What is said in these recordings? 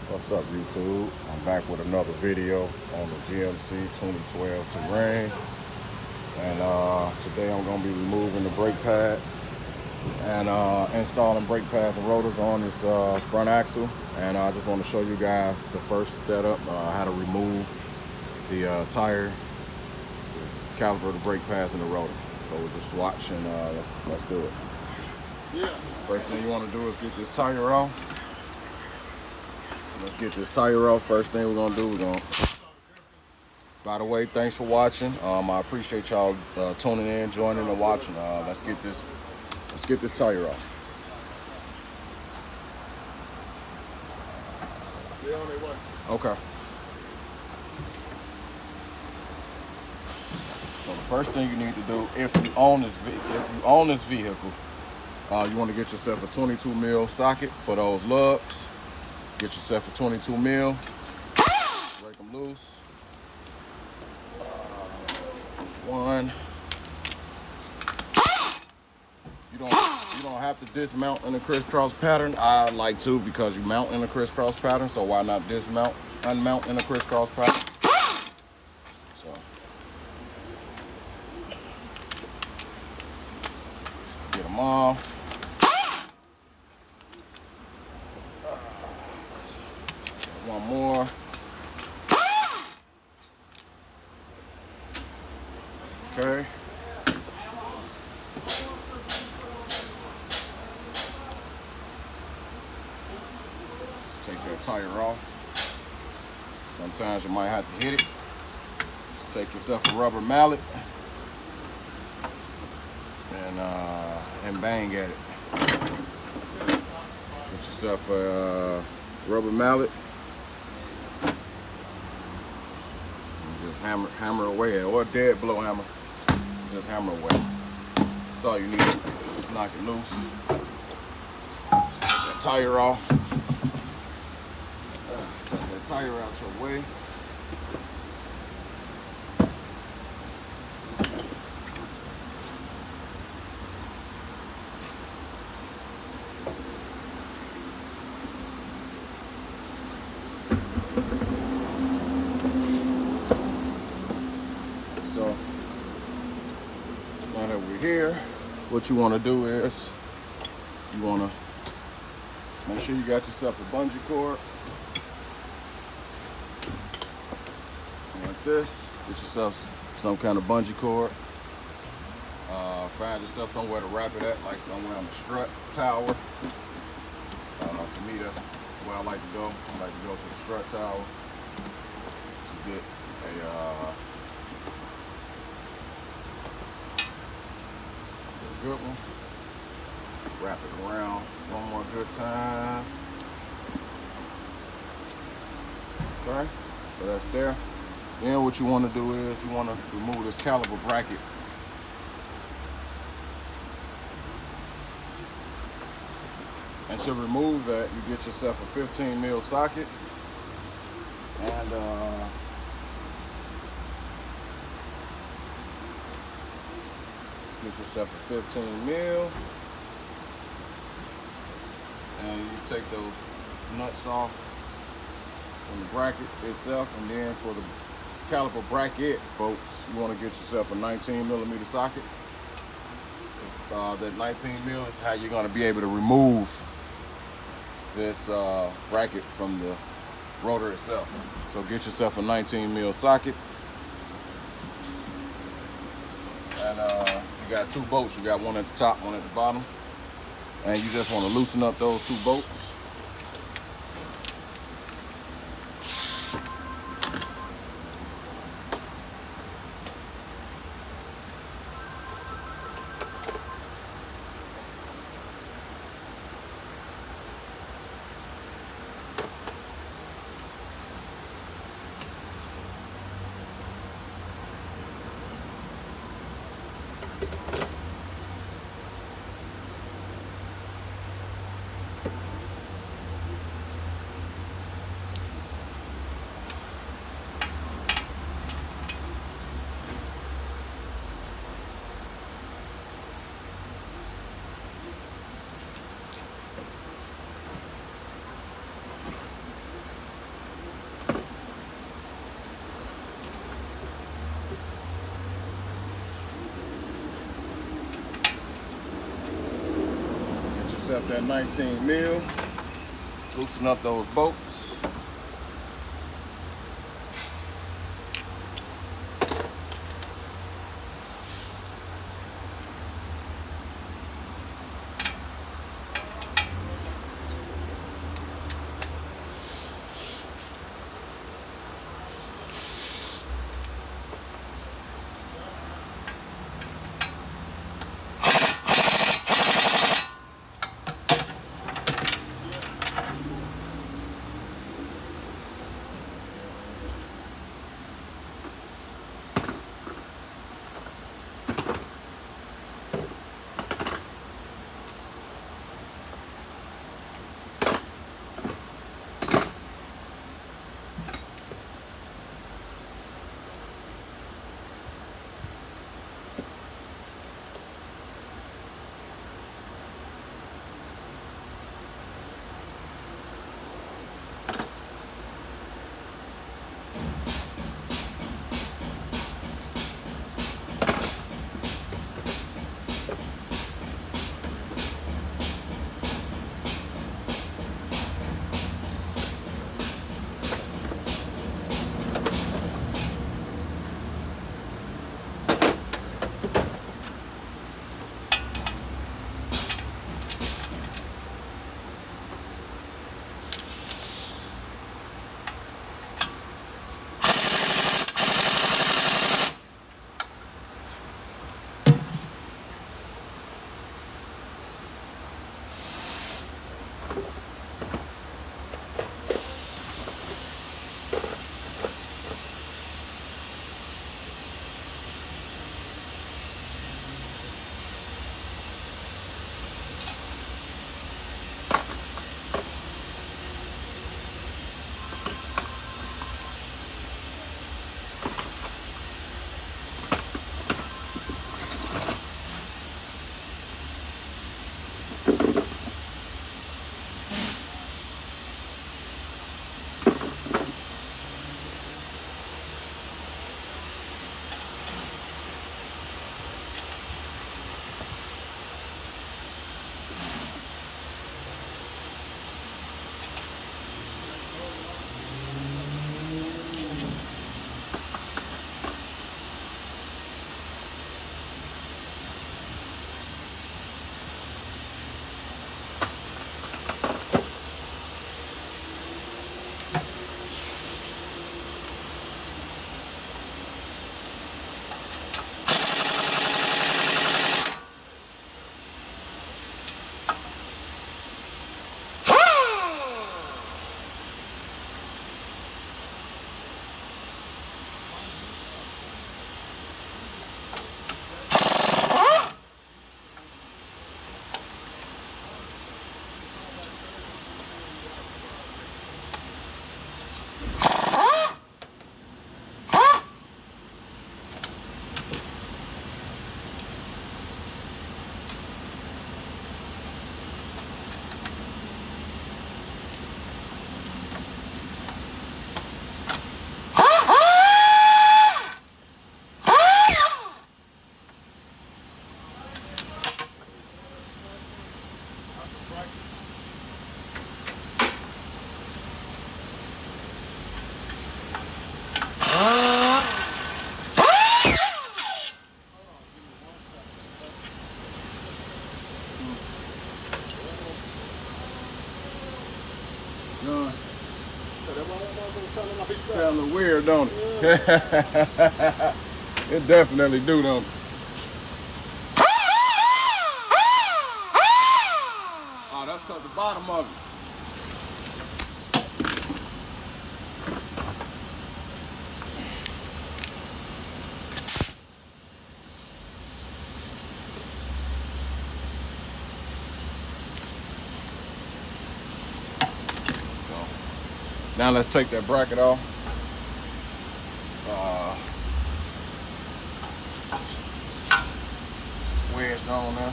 What's up, YouTube? I'm back with another video on the GMC 2012 Terrain, and today I'm going to be removing the brake pads and installing brake pads and rotors on this front axle. And I just want to show you guys the first setup, how to remove the tire, the caliper, the brake pads, and the rotor. So we'll just watch and let's do it. Yeah. First thing you want to do is get this tire off. So let's get this tire off. First thing we're gonna do, by the way, thanks for watching. I appreciate y'all tuning in, joining, and watching. Let's get this tire off. They're on their way. Okay. So the first thing you need to do, if you own this vehicle, you want to get yourself a 22 mil socket for those lugs. Get yourself a 22 mil. Break them loose. This one. You don't have to dismount in a crisscross pattern. I like to, because you mount in a crisscross pattern. So why not unmount in a crisscross pattern? So get them off. One more. Okay. Just take that tire off. Sometimes you might have to hit it. Just take yourself a rubber mallet and bang at it. Get yourself a rubber mallet. Just hammer away, or a dead blow hammer. Just hammer away. That's all you need. Just knock it loose. Just take that tire off. Set that tire out your way. So now that we're here, what you want to do is you want to make sure you got yourself a bungee cord like this. Get yourself some kind of bungee cord. Find yourself somewhere to wrap it at, like somewhere on the strut tower. For me, that's where I like to go. I like to go to the strut tower to get a good one. Wrap it around one more good time. Okay, so that's there. Then what you want to do is you want to remove this caliper bracket. And to remove that, you get yourself a 15 mil socket and get yourself a 15 mil, and you take those nuts off from the bracket itself. And then for the caliper bracket bolts, you want to get yourself a 19 millimeter socket. That 19 mil is how you're going to be able to remove this bracket from the rotor itself. So get yourself a 19 mil socket. And you got two bolts. You got one at the top, one at the bottom. And you just want to loosen up those two bolts. left that 19 mil. Loosen up those bolts. Sound a little weird, don't it? It definitely do, don't it? Oh, that's because the bottom of it. Now let's take that bracket off. Wedged on there.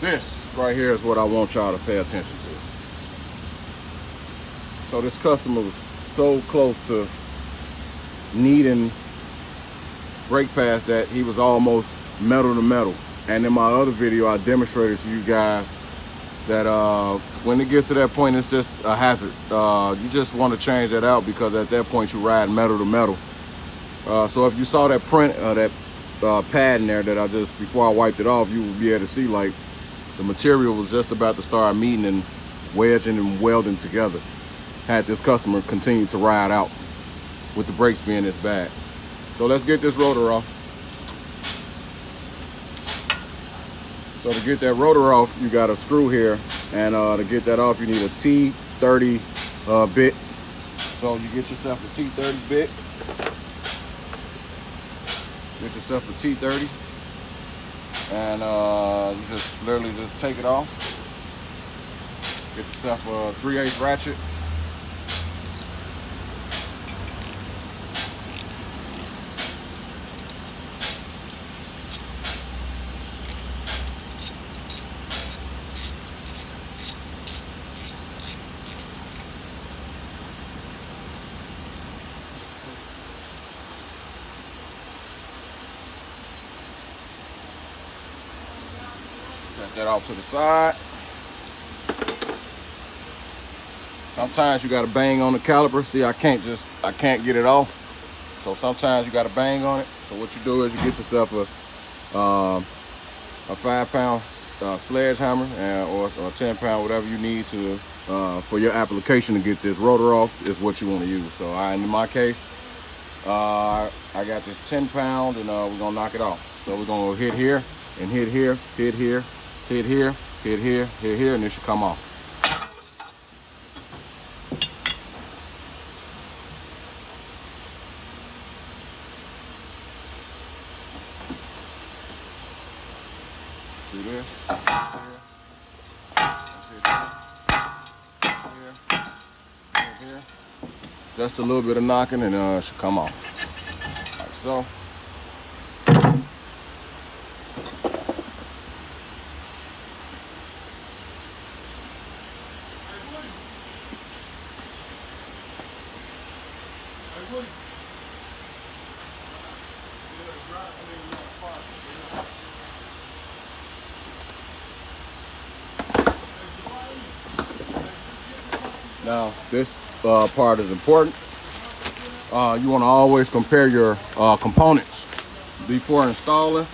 This right here is what I want y'all to pay attention to. So this customer was so close to needing brake pads that he was almost metal to metal. And in my other video, I demonstrated to you guys that when it gets to that point, it's just a hazard. You just want to change that out, because at that point you ride metal to metal. So if you saw that print, that pad in there that I just, before I wiped it off, you would be able to see like the material was just about to start meeting and wedging and welding together. Had this customer continue to ride out with the brakes being this bad. So let's get this rotor off. So to get that rotor off, you got a screw here, and to get that off, you need a T30 bit. So you get yourself a T30 bit. Get yourself a T30, and you just literally just take it off. Get yourself a 3/8 ratchet. Set that off to the side. Sometimes you gotta bang on the caliper. See, I can't get it off. So sometimes you gotta bang on it. So what you do is you get yourself a 5-pound sledgehammer or a 10-pound, whatever you need to for your application to get this rotor off is what you want to use. So in my case, I got this 10-pound, and we're gonna knock it off. So we're gonna hit here and hit here, hit here, hit here, hit here, hit here, and it should come off. Do this. Here. Just a little bit of knocking, and it should come off. Like so. Now, this part is important. You want to always compare your components before installing.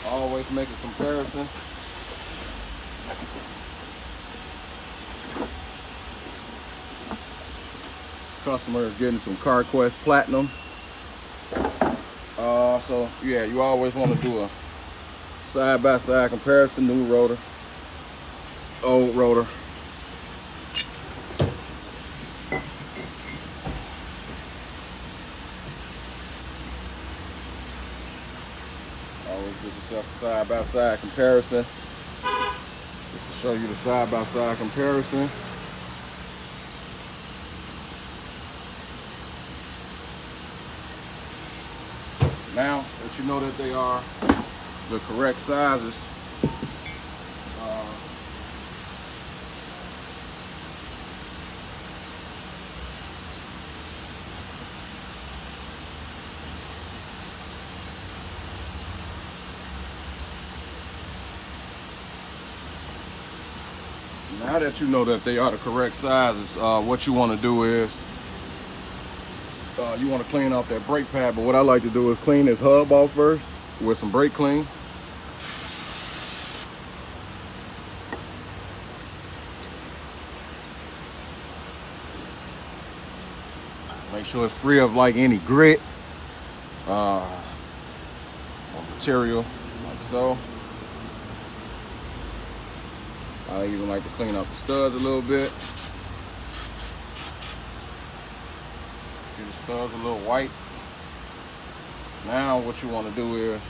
Always make a comparison. Customer is getting some CarQuest Platinums. So yeah, you always want to do a side-by-side comparison. New rotor, old rotor. Always get yourself a side-by-side comparison. Just to show you the side-by-side comparison. Now that you know that they are the correct sizes, now that you know that they are the correct sizes, what you want to do is you want to clean off that brake pad. But what I like to do is clean this hub off first with some brake clean. Make sure it's free of like any grit or material, like so. I even like to clean up the studs a little bit. Get the studs a little white. Now what you want to do is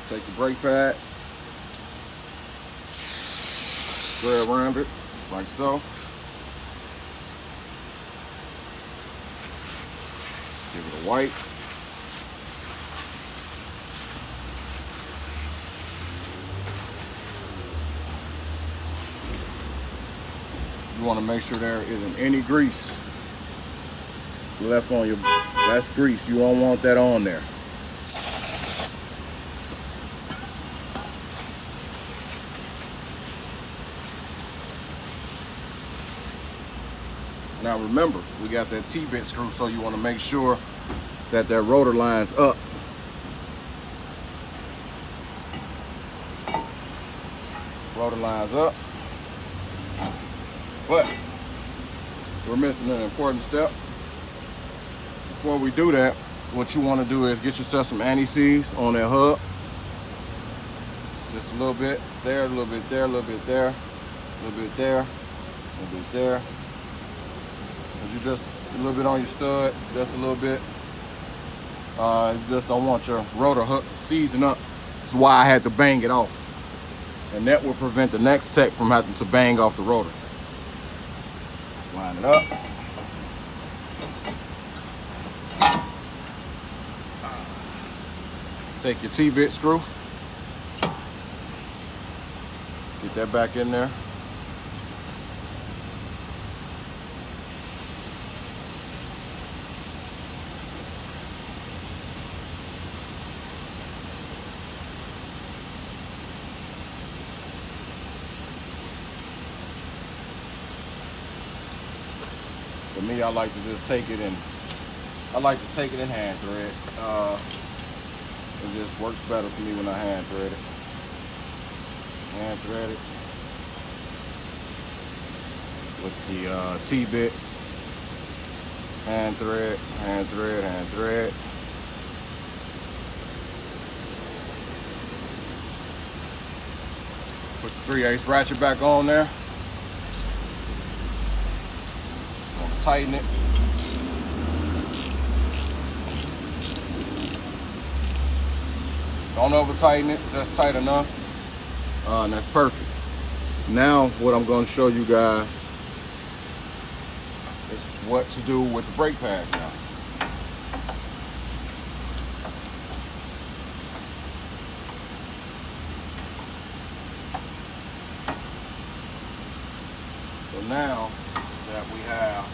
take the brake pad, spread around it like so. Give it a white. You want to make sure there isn't any grease left on your, that's grease. You don't want that on there. Now remember, we got that T-bit screw, so you want to make sure that that rotor lines up. Rotor lines up. But we're missing an important step. Before we do that, what you want to do is get yourself some anti-seize on that hub. Just a little bit there, a little bit there, a little bit there, a little bit there, a little bit there. And you just a little bit on your studs, just a little bit. You just don't want your rotor hook seizing up. That's why I had to bang it off. And that will prevent the next tech from having to bang off the rotor. Let's line it up. Take your T-bit screw. Get that back in there. For me, I like to just take it in. I like to take it in hand thread. It just works better for me when I hand thread it. Hand thread it with the T-bit. Hand thread, hand thread, hand thread. Put the 3/8 ratchet back on there. Tighten it. Don't over tighten it, just tight enough. And that's perfect. Now what I'm going to show you guys is what to do with the brake pads now. So now that we have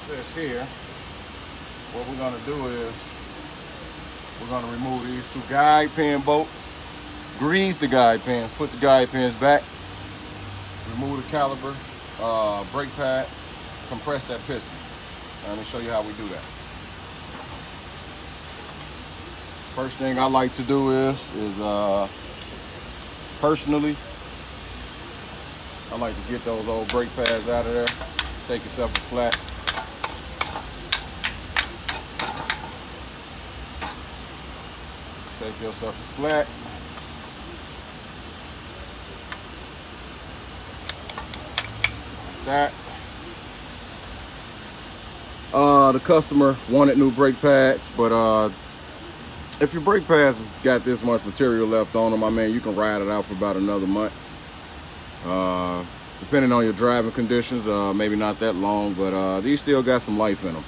this here, what we're going to do is we're going to remove these two guide pin bolts, grease the guide pins, put the guide pins back, remove the caliper, brake pads, compress that piston. Let me show you how we do that. First thing I like to do is personally, I like to get those old brake pads out of there. Take yourself a flat. Take yourself a flat. That. The customer wanted new brake pads, but if your brake pads has got this much material left on them, I mean, you can ride it out for about another month. Depending on your driving conditions, maybe not that long, but these still got some life in them.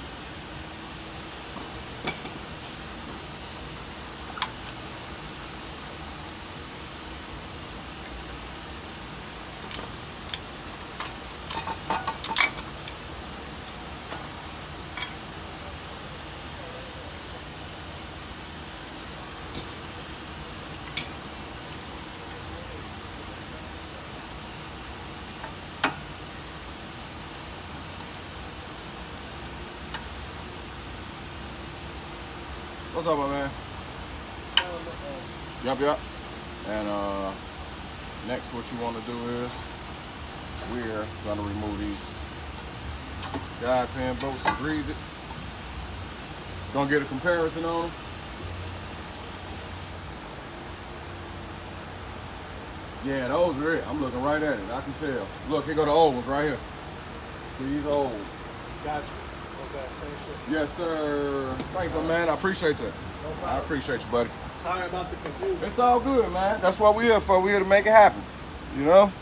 What's up, my man? Yup. And next what you want to do is we're going to remove these guide pin bolts and grease it. Gonna get a comparison on them. Yeah, those are it. I'm looking right at it. I can tell. Look, here go the old ones right here. These old. Gotcha. Okay, same shit. Yes, sir. Thanks, my man. I appreciate that. No problem. I appreciate you, buddy. Sorry about the confusion. It's all good, man. That's what we're here for. We're here to make it happen. You know?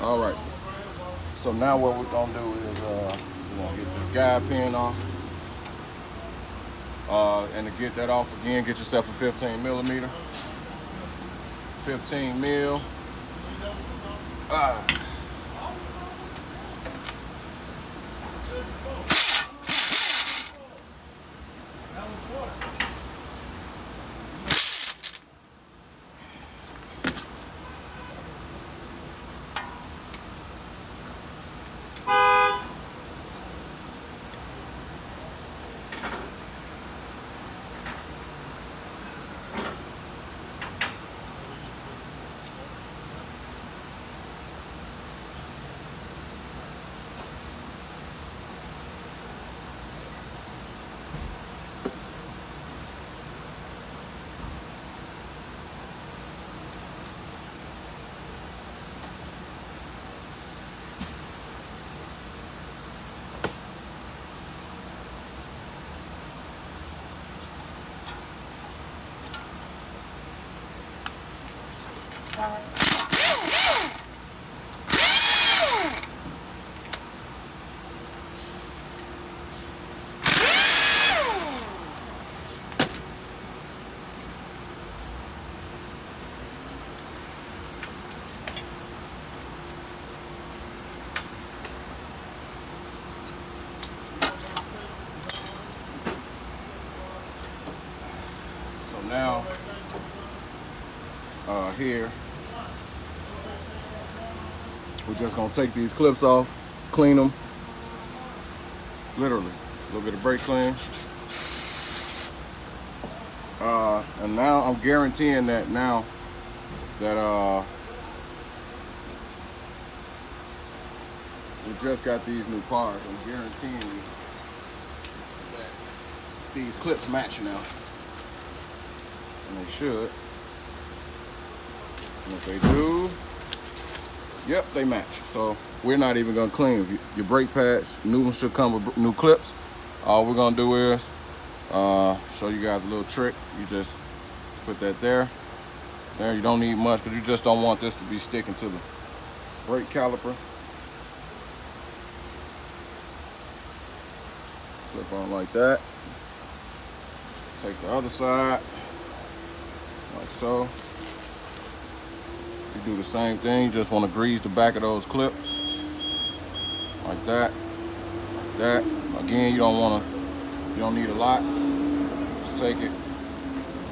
All right. So now what we're going to do is we're going to get this guide pin off. And to get that off again, get yourself a 15 millimeter. 15 mil. Now, here, we're just gonna take these clips off, clean them, literally, a little bit of brake clean. And now I'm guaranteeing that now that we just got these new parts, I'm guaranteeing you that these clips match now. And they should. And if they do, yep, they match. So we're not even gonna clean. Your brake pads, new ones should come with new clips. All we're gonna do is show you guys a little trick. You just put that there. There, you don't need much because you just don't want this to be sticking to the brake caliper. Flip on like that. Take the other side. Like so. You do the same thing, you just want to grease the back of those clips. Like that. Like that. Again, you don't need a lot. Just take it,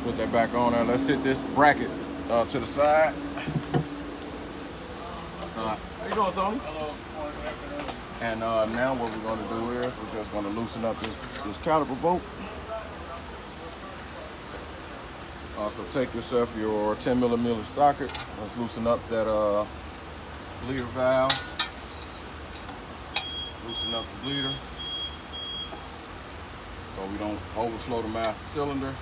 put that back on there. Let's hit this bracket to the side. How you doing, Tony? Hello. And now what we're gonna do is we're just gonna loosen up this caliper bolt. Also take yourself your 10mm socket. Let's loosen up that bleeder valve. Loosen up the bleeder so we don't overflow the master cylinder.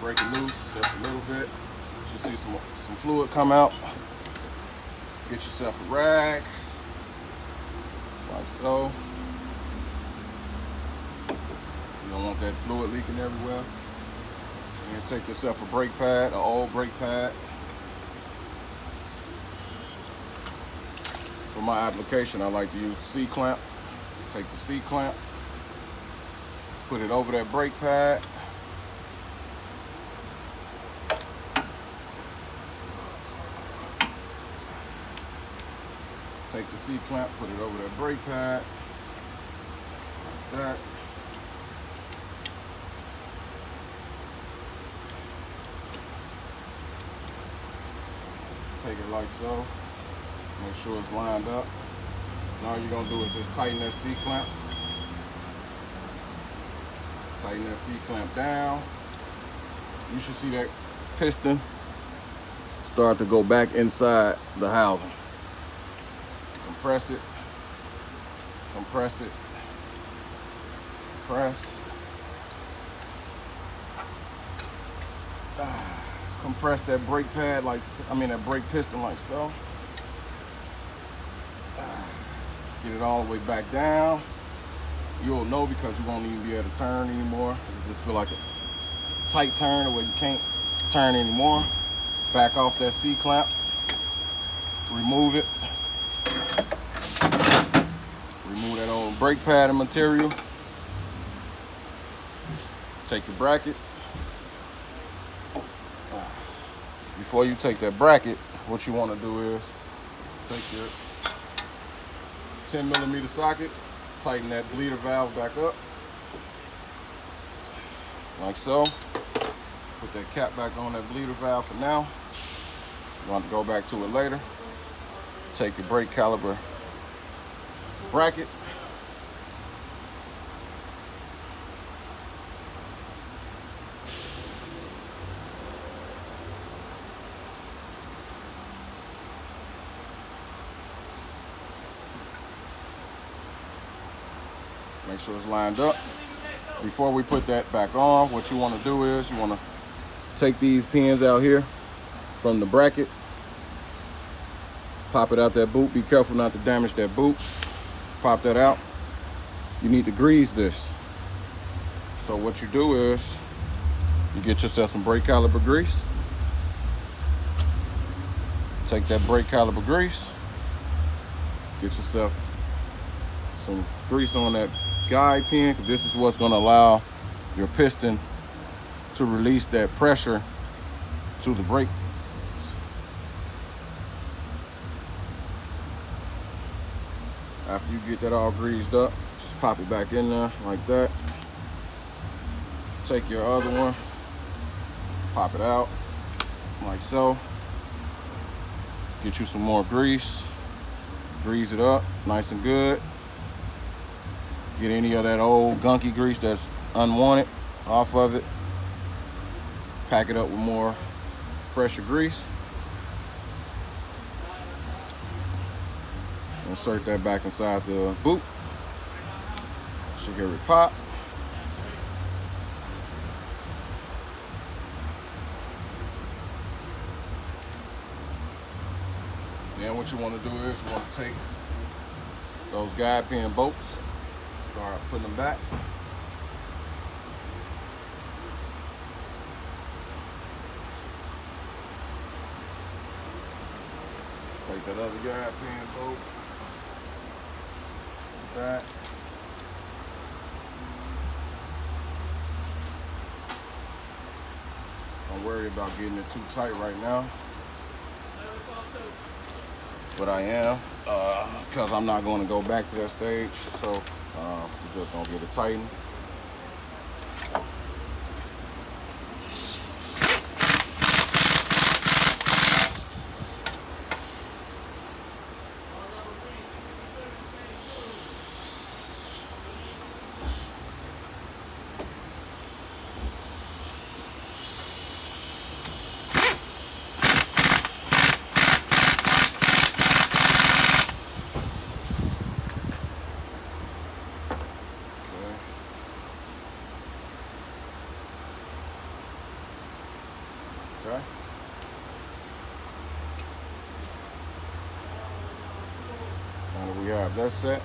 Break it loose just a little bit. You should see some fluid come out. Get yourself a rag, like so. You don't want that fluid leaking everywhere. And take yourself a brake pad, an old brake pad. For my application, I like to use the C-clamp. Take the C-clamp, put it over that brake pad. Take the C-clamp, put it over that brake pad. Like that. Take it like so. Make sure it's lined up. And all you're gonna do is just tighten that C-clamp. Tighten that C-clamp down. You should see that piston start to go back inside the housing. Compress it. Compress it. Press. Compress that brake pad that brake piston like so. Get it all the way back down. You'll know because you won't even be able to turn anymore. It just feel like a tight turn where you can't turn anymore. Back off that C-clamp. Remove it. Remove that old brake pad and material. Take your bracket. before you take that bracket, what you want to do is take your 10mm socket, tighten that bleeder valve back up, like so. Put that cap back on that bleeder valve for now. You want to go back to it later. Take your brake caliper bracket. Make sure it's lined up. Before we put that back on, what you want to do is you want to take these pins out here from the bracket, pop it out that boot. Be careful not to damage that boot. Pop that out. You need to grease this. So what you do is you get yourself some brake caliper grease. Take that brake caliper grease. Get yourself some grease on that guide pin, because this is what's going to allow your piston to release that pressure to the brake. After you get that all greased up, just pop it back in there like that. Take your other one, pop it out like so. Get you some more grease, grease it up nice and good. Get any of that old gunky grease that's unwanted off of it. Pack it up with more fresher grease. Insert that back inside the boot. Should hear it pop. Then what you want to do is you want to take those guide pin bolts, start putting them back. Take that other guide pin bolt back. Don't worry about getting it too tight right now, but I am, because I'm not going to go back to that stage, so I'm just going to get it tightened. Okay. Now that we have that set,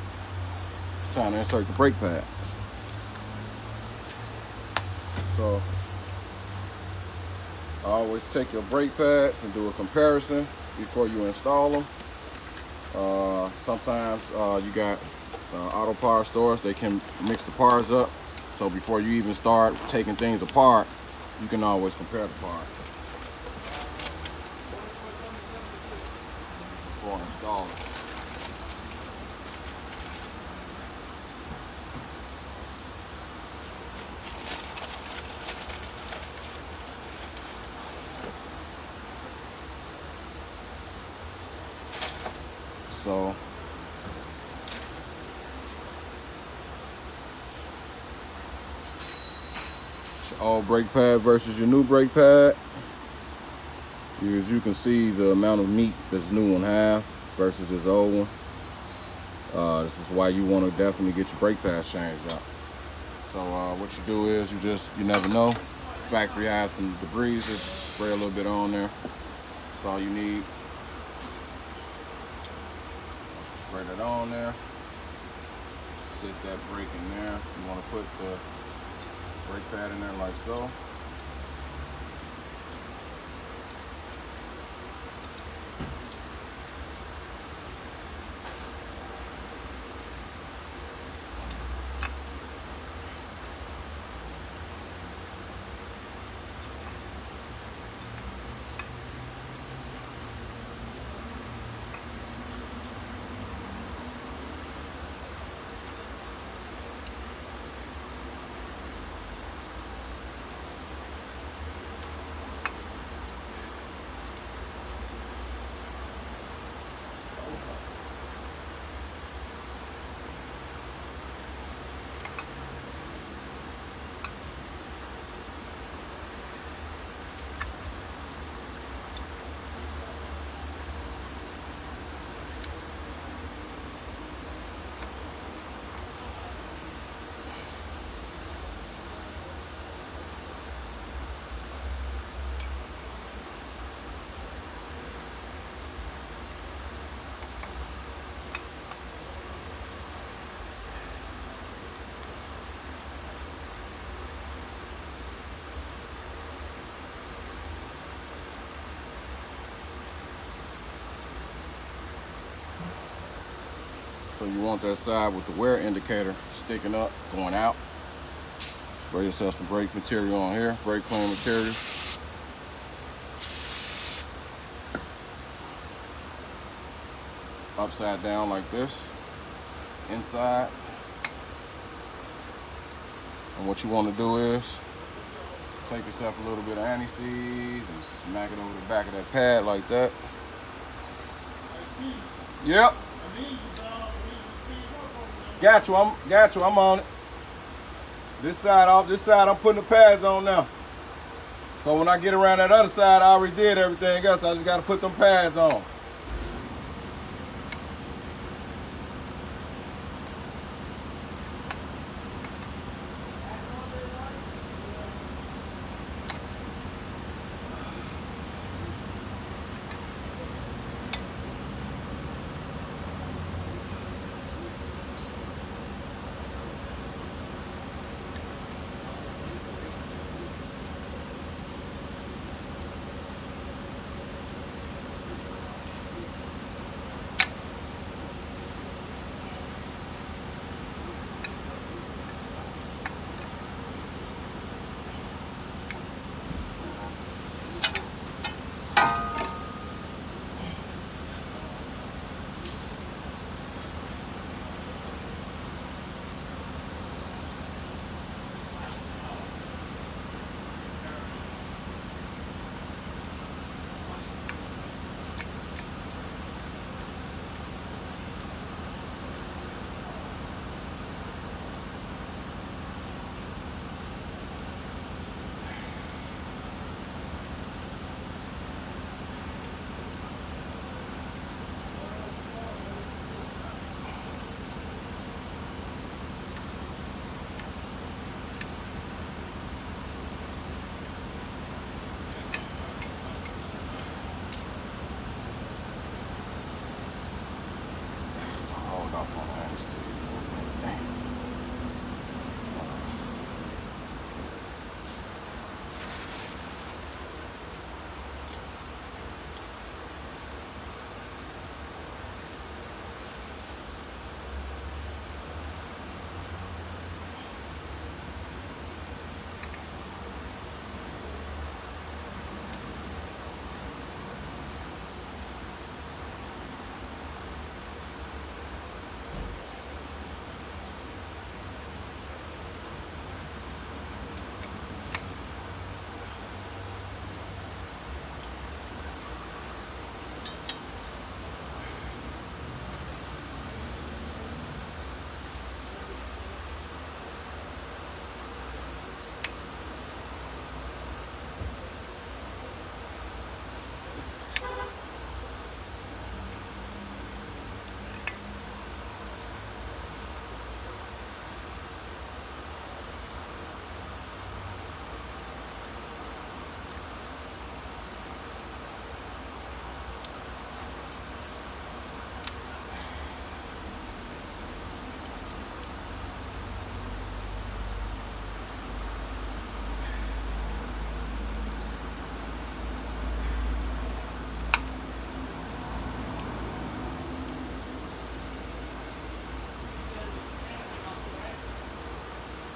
it's time to insert the brake pads. So I always take your brake pads and do a comparison before you install them. Sometimes you got auto power stores, they can mix the parts up. So before you even start taking things apart, you can always compare the parts before installing. So your old brake pad versus your new brake pad. As you can see, the amount of meat this new one have versus this old one. This is why you want to definitely get your brake pads changed out. So what you do is you never know. Factory has some debris, just spray a little bit on there. That's all you need. Spray that on there. Sit that brake in there. You want to put the brake pad in there like so. So you want that side with the wear indicator sticking up, going out. Spray yourself some brake material on here, brake clean material. Upside down like this, inside. And what you want to do is take yourself a little bit of anti-seize and smack it over the back of that pad like that. Yep. Got you. I'm on it. This side I'm putting the pads on now. So when I get around that other side, I already did everything else. I just got to put them pads on.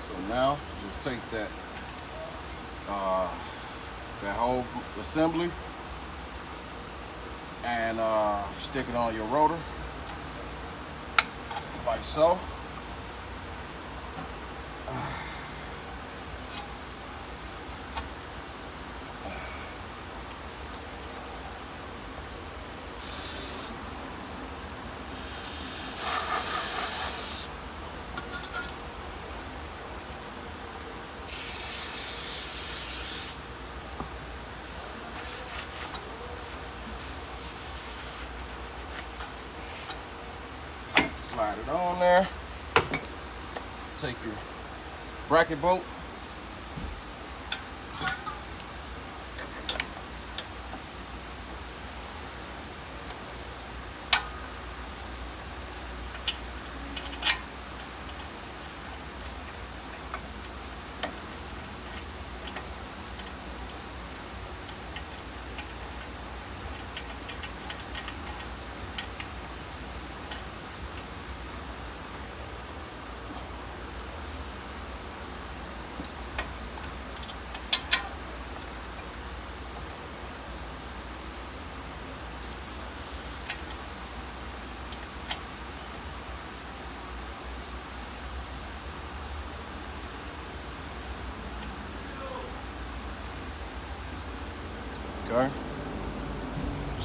So now just take that that whole assembly and stick it on your rotor like so. Slide it on there. Take your bracket bolt.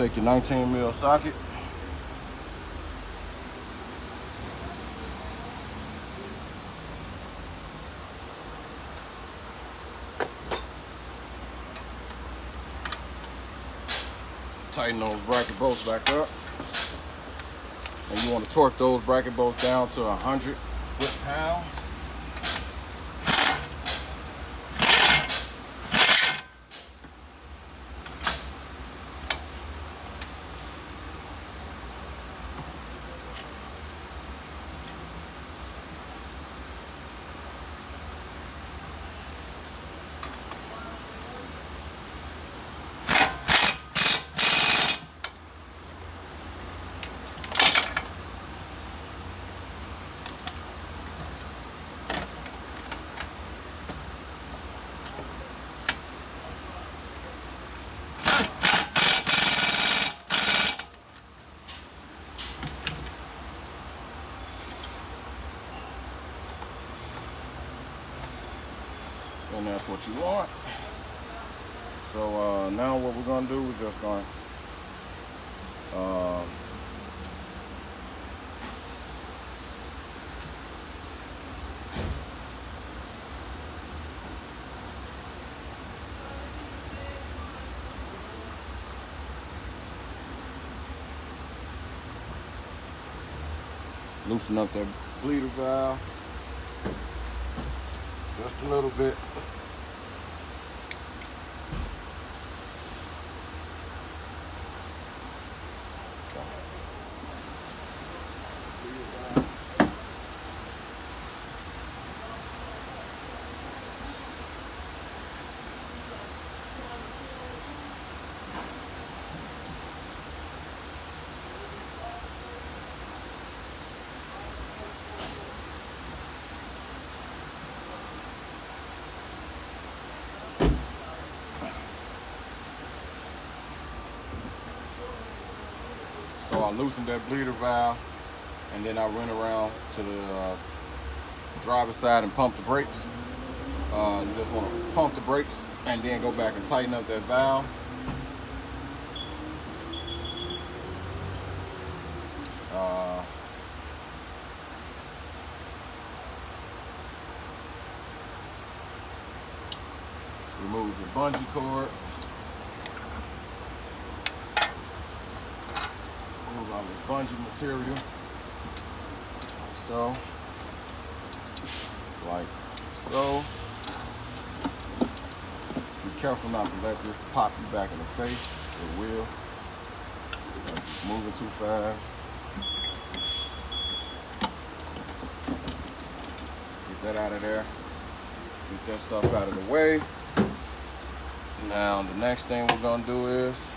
Take your 19 mil socket. Tighten those bracket bolts back up. And you want to torque those bracket bolts down to 100 foot-pounds. And that's what you want. So now what we're gonna do, we're just gonna loosen up that bleeder valve just a little bit. So I loosened that bleeder valve, and then I went around to the driver's side and pumped the brakes. You just want to pump the brakes and then go back and tighten up that valve. Remove the bungee cord. Remove all this bungee material, like so. Like so. Be careful not to let this pop you back in the face. It will. It's moving too fast. Get that out of there. Get that stuff out of the way. Now the next thing we're gonna do is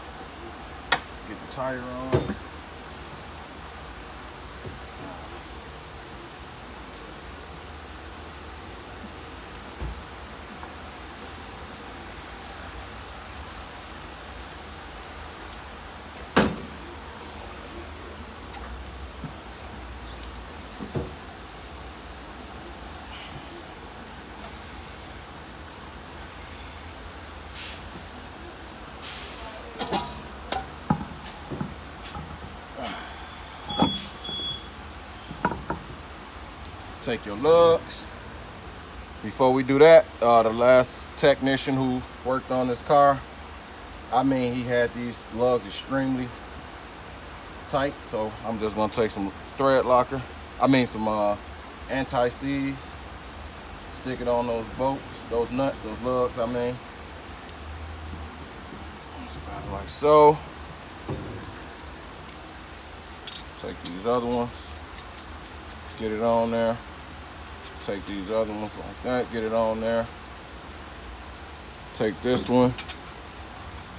get the tire on. Take your lugs. Before we do that, the last technician who worked on this car, I mean, he had these lugs extremely tight, so I'm just gonna take some thread locker, some anti-seize, stick it on those bolts, those nuts, those lugs, it's about like so. Take these other ones, get it on there. Take these other ones like that, get it on there. Take this one,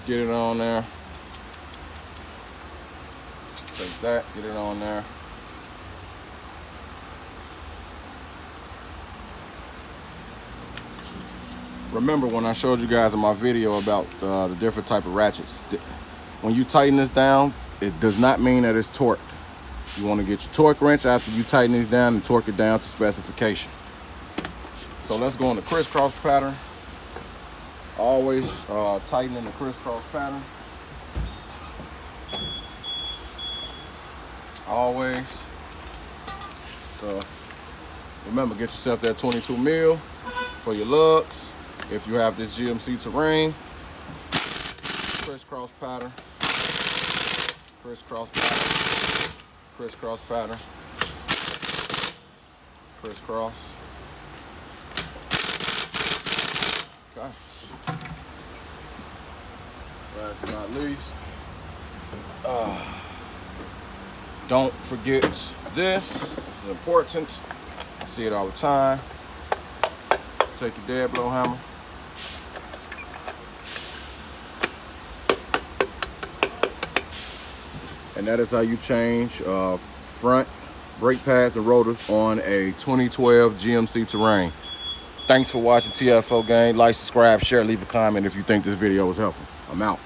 get it on there. Take that, get it on there. Remember when I showed you guys in my video about the different type of ratchets, when you tighten this down, it does not mean that it's torqued. You want to get your torque wrench after you tighten these down and torque it down to specification. So let's go in the crisscross pattern. Always tighten in the crisscross pattern. always. So remember, get yourself that 22 mil for your lugs. If you have this GMC Terrain, crisscross pattern, crisscross pattern, crisscross pattern, crisscross. Okay. Last but not least, don't forget this. This is important. I see it all the time. Take your dead blow hammer. And that is how you change front brake pads and rotors on a 2012 GMC Terrain. Thanks for watching TFO Gang. Like, subscribe, share, leave a comment if you think this video was helpful. I'm out.